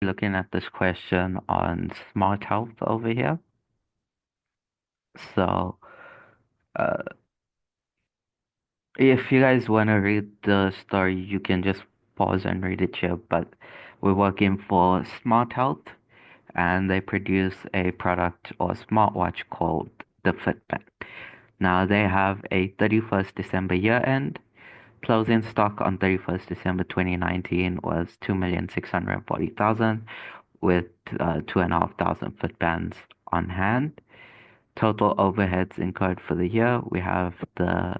Looking at this question on smart health over here. So, uh, if you guys want to read the story, you can just pause and read it here. But we're working for Smart Health, and they produce a product or smartwatch called the Fitbit. Now, they have a 31st December year end. Closing stock on 31st December 2019 was 2,640,000 with 2,500 Fitbands on hand. Total overheads incurred for the year, we have the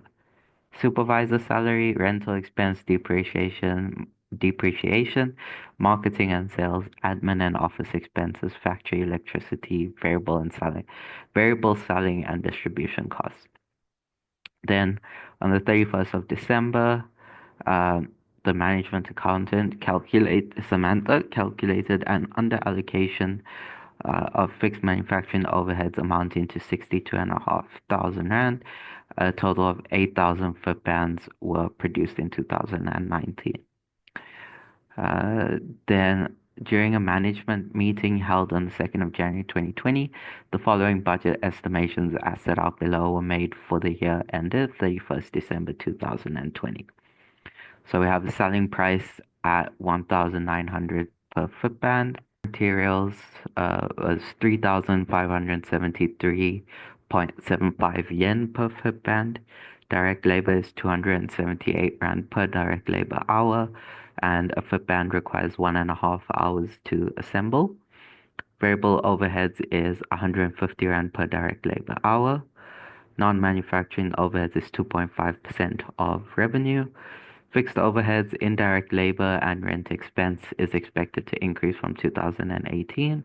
supervisor salary, rental expense, depreciation, marketing and sales, admin and office expenses, factory electricity, variable selling and distribution costs. Then on the 31st of December, uh, the management accountant Samantha calculated an under allocation of fixed manufacturing overheads amounting to 62,500 rand. A total of 8,000 Fitbands were produced in 2019. Then, during a management meeting held on the 2nd of January 2020, the following budget estimations as set out below were made for the year ended 31st December 2020. So we have the selling price at 1,900 per Fitband. Materials was 3,573.75 yen per Fitband. Direct labor is 278 Rand per direct labor hour, and a Fitband requires 1.5 hours to assemble. Variable overheads is 150 Rand per direct labor hour. Non-manufacturing overheads is 2.5% of revenue. Fixed overheads, indirect labor, and rent expense is expected to increase from 2018.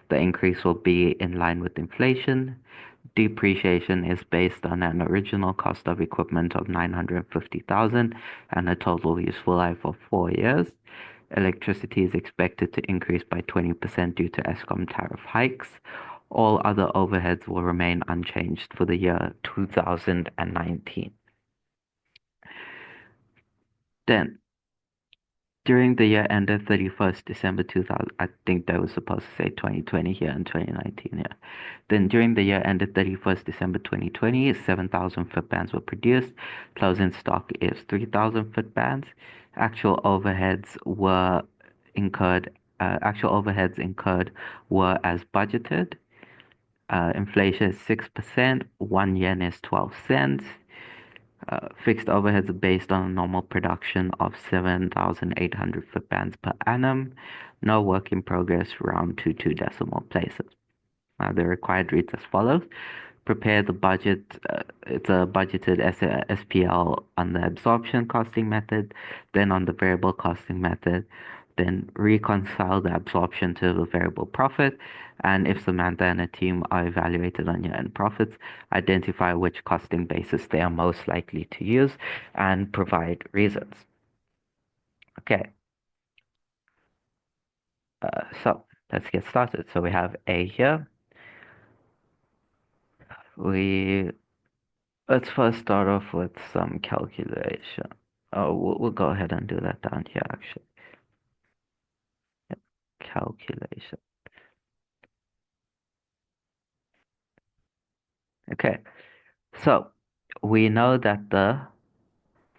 The increase will be in line with inflation. Depreciation is based on an original cost of equipment of 950,000 and a total useful life of 4 years. Electricity is expected to increase by 20% due to Eskom tariff hikes. All other overheads will remain unchanged for the year 2019. Then, during the year ended 31st December 2000, I think that was supposed to say 2020 here and 2019 here. Then during the year ended 31st December 2020, 7,000 Fitbands were produced. Closing stock is 3,000 Fitbands. Actual overheads were incurred. Actual overheads incurred were as budgeted. Inflation is 6%. 1 yen is 12 cents. Fixed overheads are based on a normal production of 7,800 Fitbands per annum. No work in progress round to 2 decimal places. The required reads as follows. Prepare the budget. It's a budgeted SPL on the absorption costing method, then on the variable costing method, then reconcile the absorption to the variable profit. And if Samantha and a team are evaluated on year-end profits, identify which costing basis they are most likely to use and provide reasons. Okay. So let's get started. So we have A here. Let's first start off with some calculation. Oh, we'll go ahead and do that down here actually. Calculation. Okay, so we know that the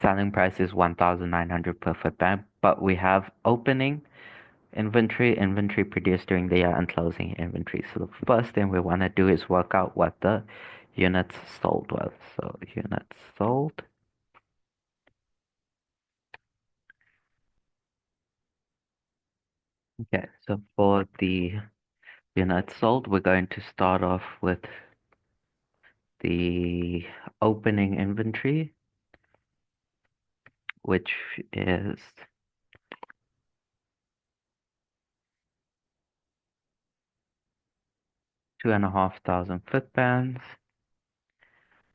selling price is 1,900 per Fitband, but we have opening inventory produced during the year, and closing inventory. So the first thing we want to do is work out what the units sold was. So units sold. Okay, so for the units sold, we're going to start off with the opening inventory, which is 2,500 Fitbands.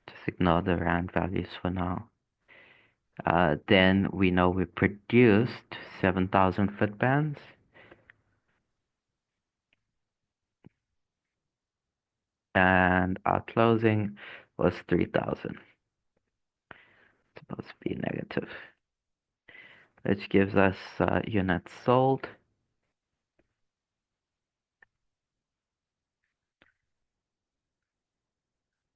Just ignore the rand values for now. Then we know we produced 7,000 Fitbands. And our closing was 3,000. Supposed to be negative. Which gives us units sold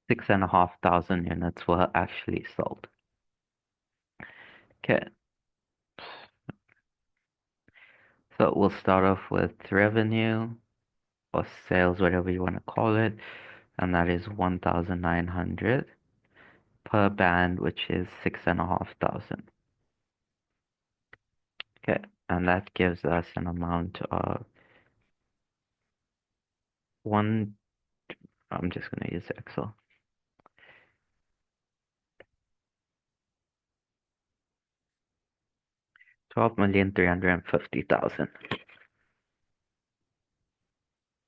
6,500 units were actually sold. Okay, so we'll start off with revenue or sales, whatever you want to call it, and that is 1,900 per band, which is 6,500. Okay, and that gives us an amount of one. I'm just going to use Excel. 12,350,000.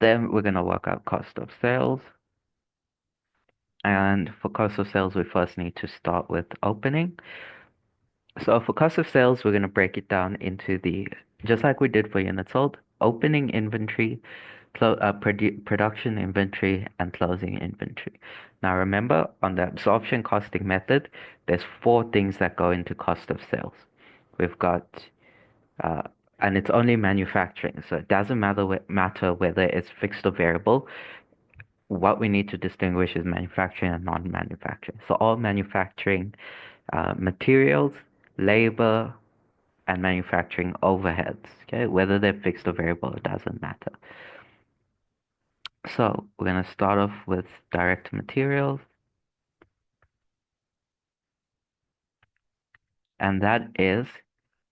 Then we're going to work out cost of sales. And for cost of sales, we first need to start with opening. So for cost of sales, we're going to break it down into just like we did for units sold, opening inventory, production inventory, and closing inventory. Now remember, on the absorption costing method, there's four things that go into cost of sales. We've got, uh, and it's only manufacturing, so it doesn't matter whether it's fixed or variable. What we need to distinguish is manufacturing and non-manufacturing. So all manufacturing materials, labor, and manufacturing overheads. Okay, whether they're fixed or variable, it doesn't matter. So we're going to start off with direct materials, and that is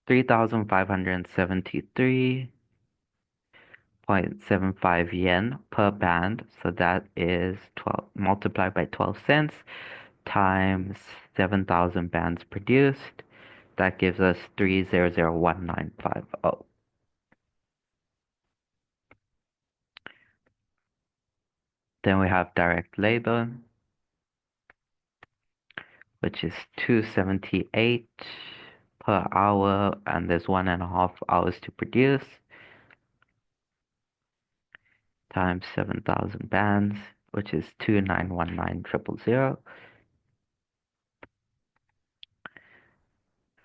3,573.75 yen per band. So that is 12 multiplied by 12 cents times 7,000 bands produced. That gives us 3001950. Then we have direct labor, which is 278 per hour, and there's 1.5 hours to produce, times 7,000 bands, which is 2919000.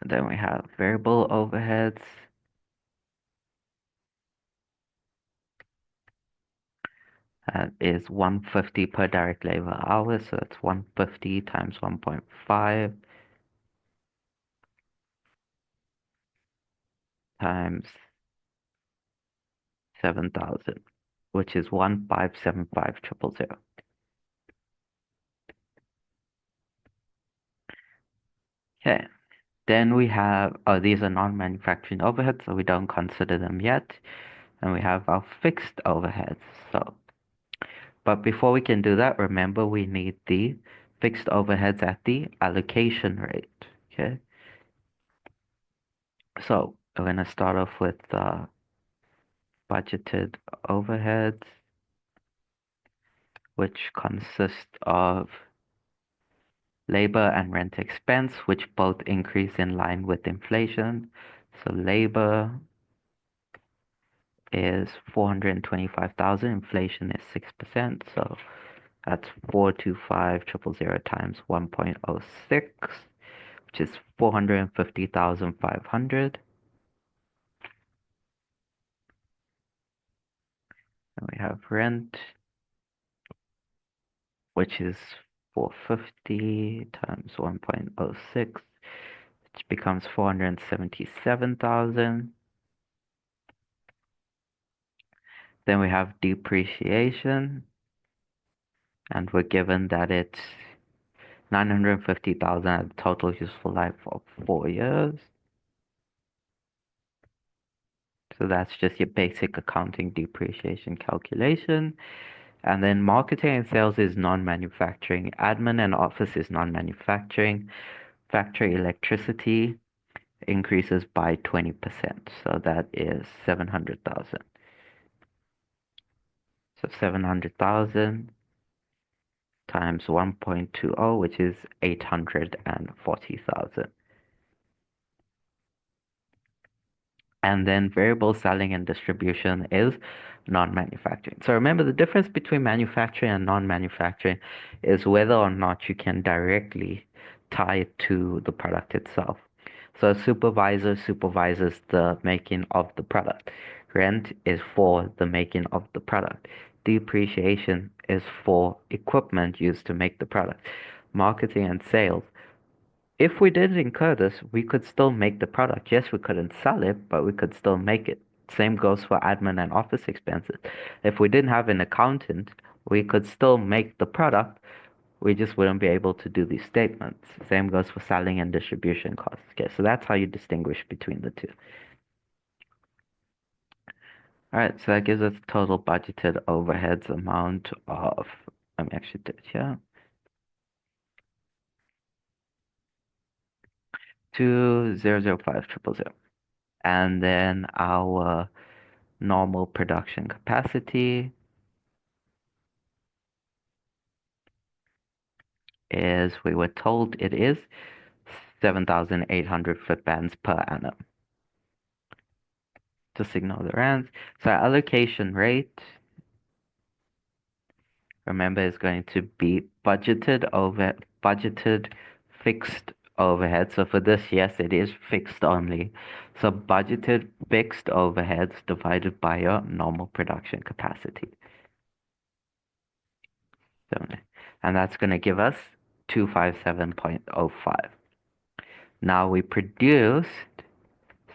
And then we have variable overheads, that is 150 per direct labor hour, so that's 150 times 1.5 times 7,000, which is 1575000. Okay, then we have, these are non-manufacturing overheads, so we don't consider them yet. And we have our fixed overheads. So, but before we can do that, remember we need the fixed overheads at the allocation rate. Okay, so we're going to start off with budgeted overheads, which consist of labor and rent expense, which both increase in line with inflation. So labor is 425,000, inflation is 6%, so that's 425,000 times 1.06, which is 450,500. And we have rent, which is 450 times 1.06, which becomes 477,000. Then we have depreciation, and we're given that it's 950,000 at a total useful life of 4 years. So that's just your basic accounting depreciation calculation. And then marketing and sales is non-manufacturing. Admin and office is non-manufacturing. Factory electricity increases by 20%. So that is 700,000. So 700,000 times 1.20, which is 840,000. And then variable selling and distribution is non-manufacturing. So remember, the difference between manufacturing and non-manufacturing is whether or not you can directly tie it to the product itself. So a supervisor supervises the making of the product. Rent is for the making of the product. Depreciation is for equipment used to make the product. Marketing and sales. If we didn't incur this, we could still make the product. Yes, we couldn't sell it, but we could still make it. Same goes for admin and office expenses. If we didn't have an accountant, we could still make the product. We just wouldn't be able to do these statements. Same goes for selling and distribution costs. Okay, so that's how you distinguish between the two. All right, so that gives us total budgeted overheads amount of, let me actually do it here, 2,005,000. And then our normal production capacity is, we were told it is 7,800 foot bands per annum. Just ignore the rands. So our allocation rate, remember, is going to be budgeted fixed overhead. So for this, yes, it is fixed only. So budgeted fixed overheads divided by your normal production capacity. So, and that's going to give us 257.05. Now we produced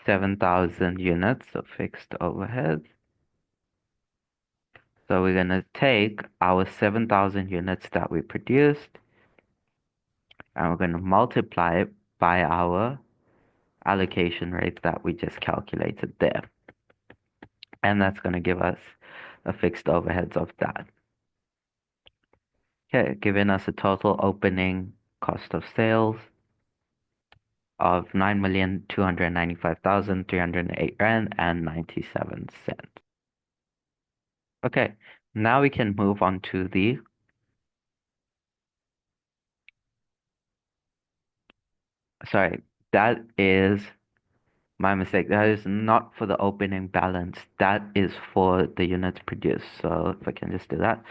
7,000 units of fixed overheads. So we're going to take our 7,000 units that we produced and we're going to multiply it by our allocation rate that we just calculated there. And that's going to give us a fixed overheads of that. Okay, giving us a total opening cost of sales of 9,295,308 rand and 97 cents. Okay, now we can move on to the sorry, that is my mistake. That is not for the opening balance. That is for the units produced. So if I can just do that,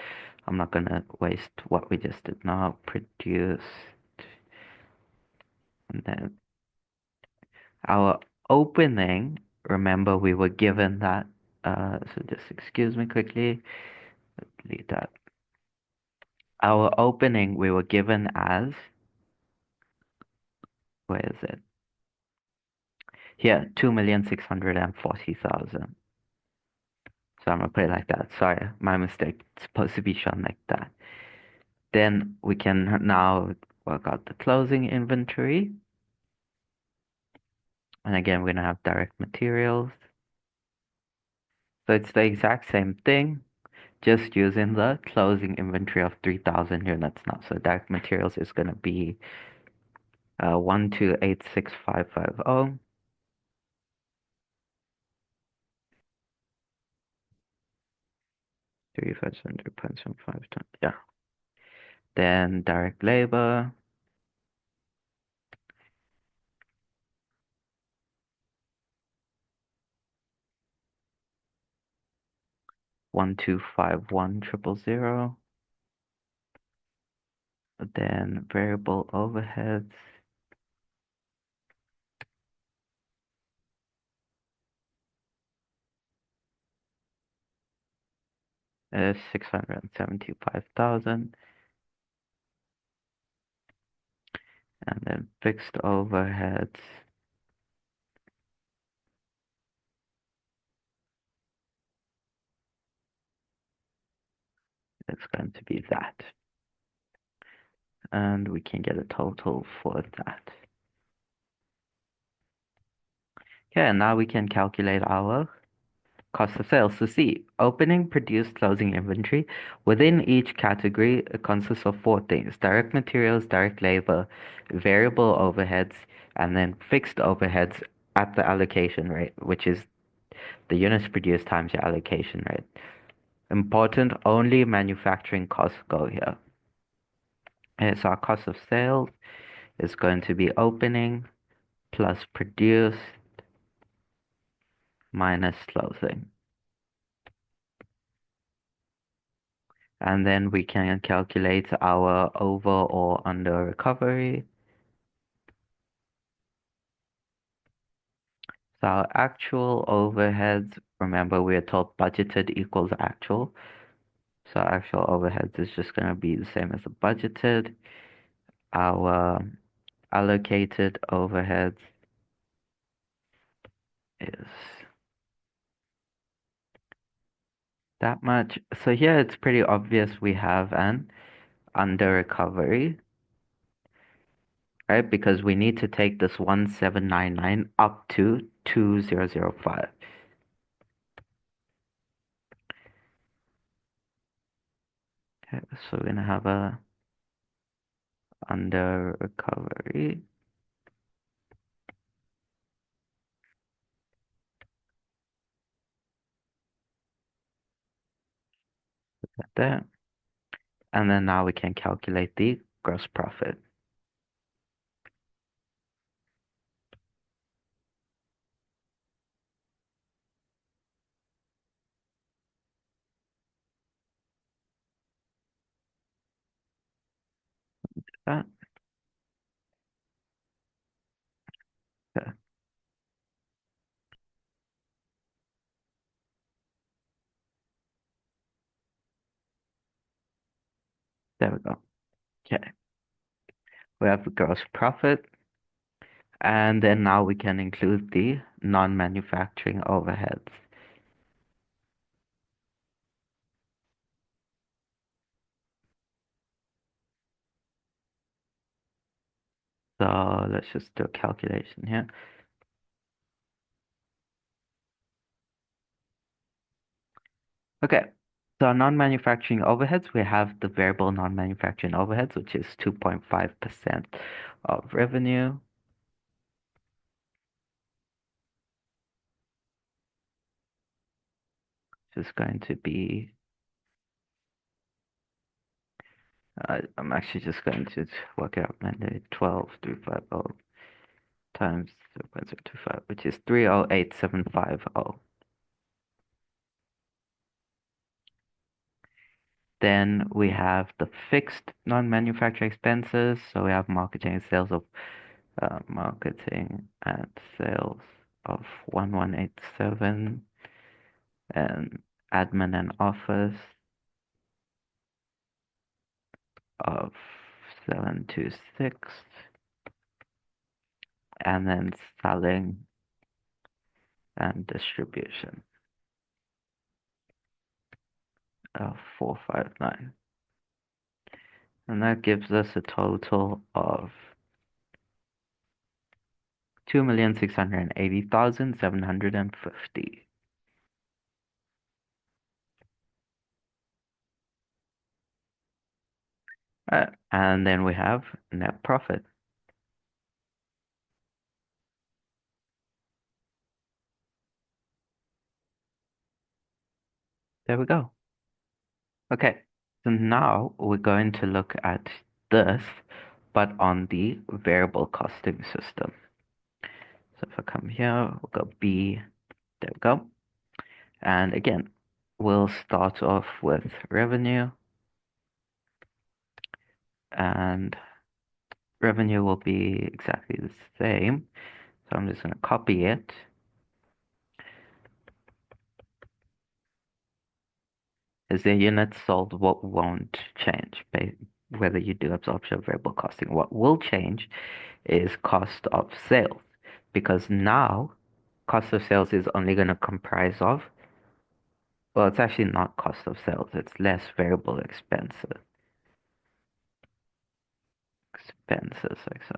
I'm not gonna waste what we just did now. Produced, and then our opening, remember we were given that, so just excuse me quickly, delete that. Our opening we were given as, where is it? Here, 2,640,000. So I'm gonna put it like that. Sorry, my mistake. It's supposed to be shown like that. Then we can now work out the closing inventory. And again, we're gonna have direct materials. So it's the exact same thing, just using the closing inventory of 3,000 units now. So direct materials is gonna be 1286550. 3,500.75 tons. Yeah. Then direct labor. 1251000. Then variable overheads. Is 675,000. And then fixed overheads. It's going to be that. And we can get a total for that. Okay, and now we can calculate our cost of sales. So see, opening, produced, closing inventory. Within each category, it consists of four things: direct materials, direct labor, variable overheads, and then fixed overheads at the allocation rate, which is the units produced times your allocation rate. Important, only manufacturing costs go here. Okay, so our cost of sales is going to be opening plus produced minus closing. And then we can calculate our over or under recovery. So our actual overheads, remember we are told budgeted equals actual. So actual overheads is just going to be the same as the budgeted. Our allocated overheads is that much. So here it's pretty obvious we have an under recovery, right? Because we need to take this 1799 up to 2005. Okay, so we're gonna have a under recovery. There. And then now we can calculate the gross profit. That. Okay, there we go. Okay, we have the gross profit, and then now we can include the non-manufacturing overheads. So let's just do a calculation here. Okay, so non-manufacturing overheads, we have the variable non-manufacturing overheads, which is 2.5% of revenue. Which is going to be, I'm actually just going to work out manually, 12,350 times 0.025, which is 308,750. Then we have the fixed non-manufacturing expenses. So we have marketing and sales of marketing and sales of 1187, and admin and office of 726, and then selling and distribution of 459. And that gives us a total of 2,680,750. And then we have net profit. There we go. Okay, so now we're going to look at this, but on the variable costing system. So if I come here, we'll go B, there we go. And again, we'll start off with revenue, and revenue will be exactly the same. So I'm just going to copy it. Is the units sold, what won't change, whether you do absorption or variable costing. What will change is cost of sales, because now cost of sales is only going to comprise of, well, it's actually not cost of sales, it's less variable expenses like so.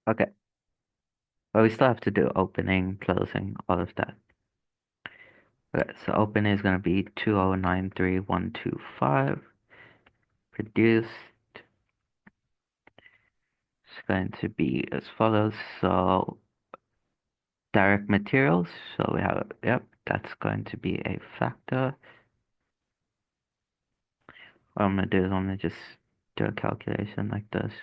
Okay, but we still have to do opening, closing, all of that. Okay, so opening is going to be 2093125. Produced is going to be as follows. So direct materials. So we have, yep, that's going to be a factor. What I'm going to do is I'm going to just do a calculation like this.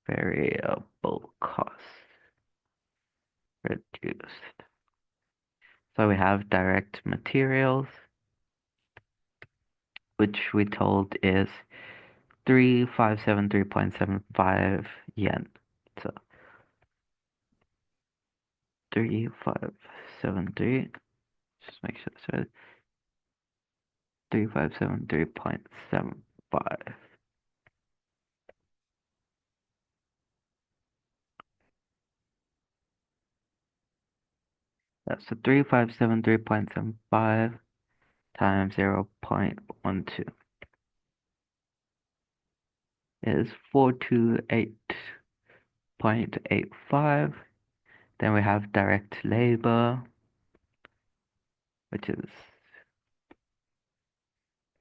Variable cost reduced. So we have direct materials. which we told is 3573.75 yen. So 3573, just make sure it's right. 3573.75. That's so 3573.75 times 0.12 is 428.85. Then we have direct labor, which is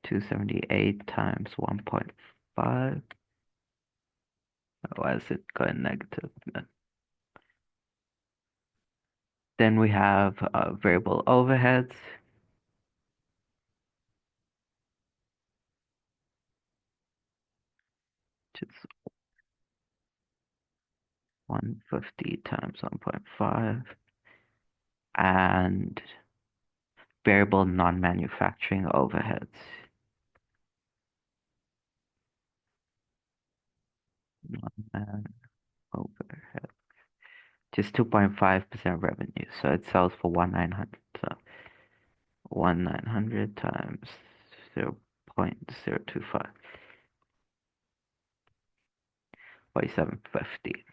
278 times 1.5. Why is it going negative? Then we have variable overheads, which is 150 times 1.5, and variable non-manufacturing overheads. Non-man overhead, just 2.5% revenue, so it sells for 1,900. So 1,900 times 0.025, 4750,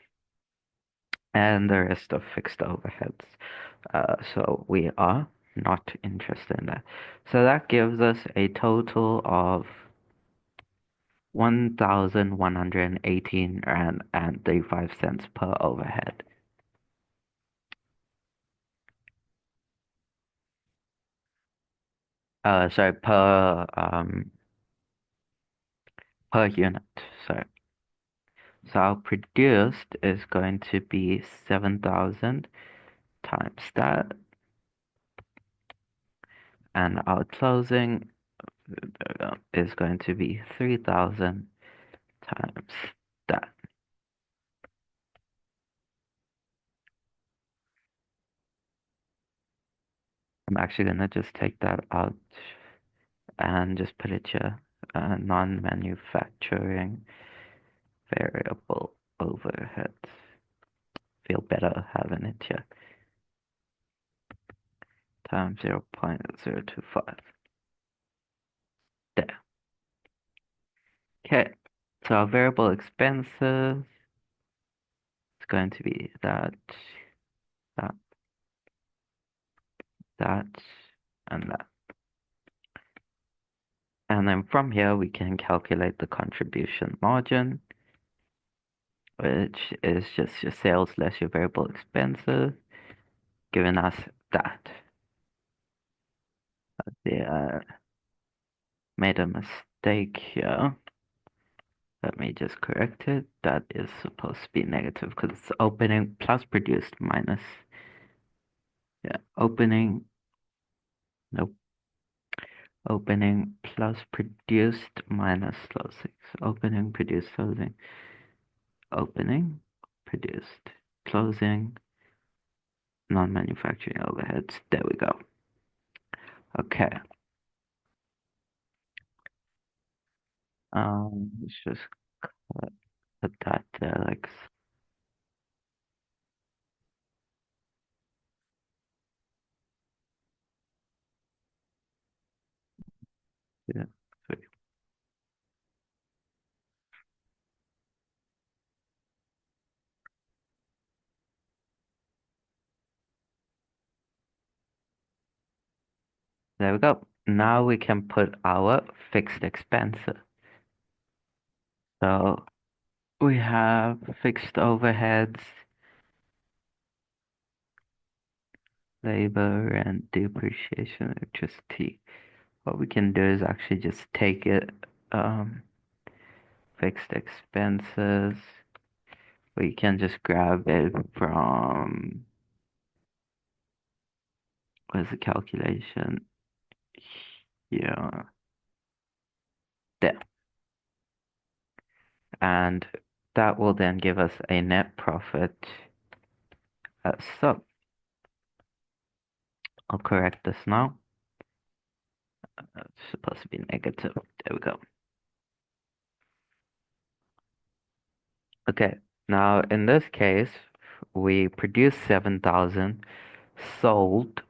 and the rest of fixed overheads. So we are not interested in that. So that gives us a total of 1,118 rand and 35 cents per overhead. Sorry, per unit. Sorry. So our produced is going to be 7,000 times that, and our closing is going to be 3,000 times that. I'm actually gonna just take that out and just put it here. Non-manufacturing variable overheads. Feel better having it here. Times 0.025. There. Okay. So our variable expenses is going to be that, that, that, and that. And then from here, we can calculate the contribution margin, which is just your sales less your variable expenses, giving us that. Yeah, made a mistake here. Let me just correct it. That is supposed to be negative because it's opening plus produced minus. Yeah, opening. Nope. Opening plus produced minus closing. So opening, produced, closing. Opening, produced, closing, non-manufacturing overheads. There we go. Okay. Let's just put that there like yeah. There we go. Now we can put our fixed expenses. So we have fixed overheads, labor and depreciation, electricity. What we can do is actually just take it, fixed expenses. We can just grab it from, where's the calculation? Yeah, there. And that will then give us a net profit. So I'll correct this now. It's supposed to be negative. There we go. Okay, now in this case, we produced 7,000, sold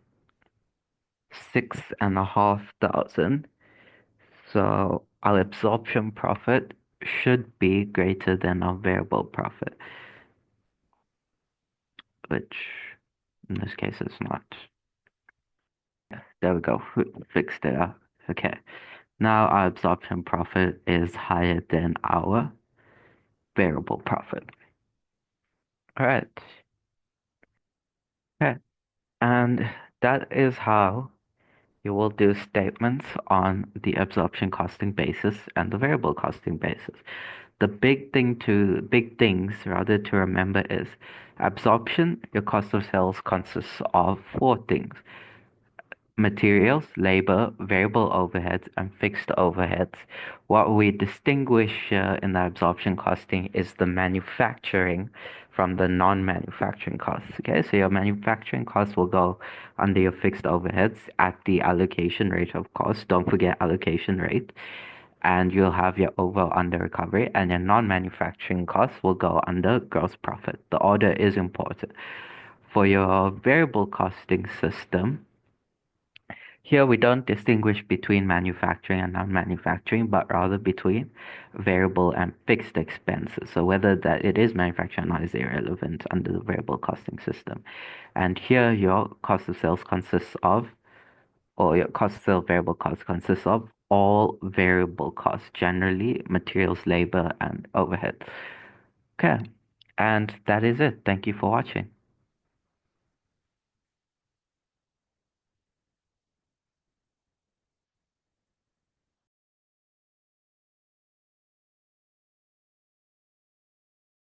6,500. So our absorption profit should be greater than our variable profit, which in this case is not. Yeah, there we go. Fixed it up. Okay. Now our absorption profit is higher than our variable profit. All right. Okay. And that is how you will do statements on the absorption costing basis and the variable costing basis. The big things rather to remember is absorption, your cost of sales consists of four things: materials, labor, variable overheads, and fixed overheads. What we distinguish in the absorption costing is the manufacturing from the non-manufacturing costs. Okay, so your manufacturing costs will go under your fixed overheads at the allocation rate, of course. Don't forget allocation rate. And you'll have your over under recovery, and your non-manufacturing costs will go under gross profit. The order is important. For your variable costing system, here we don't distinguish between manufacturing and non-manufacturing, but rather between variable and fixed expenses. So whether that it is manufacturing or not is irrelevant under the variable costing system. And here your cost of sales consists of, or your cost of sales variable cost consists of all variable costs, generally materials, labor, and overhead. Okay, and that is it. Thank you for watching.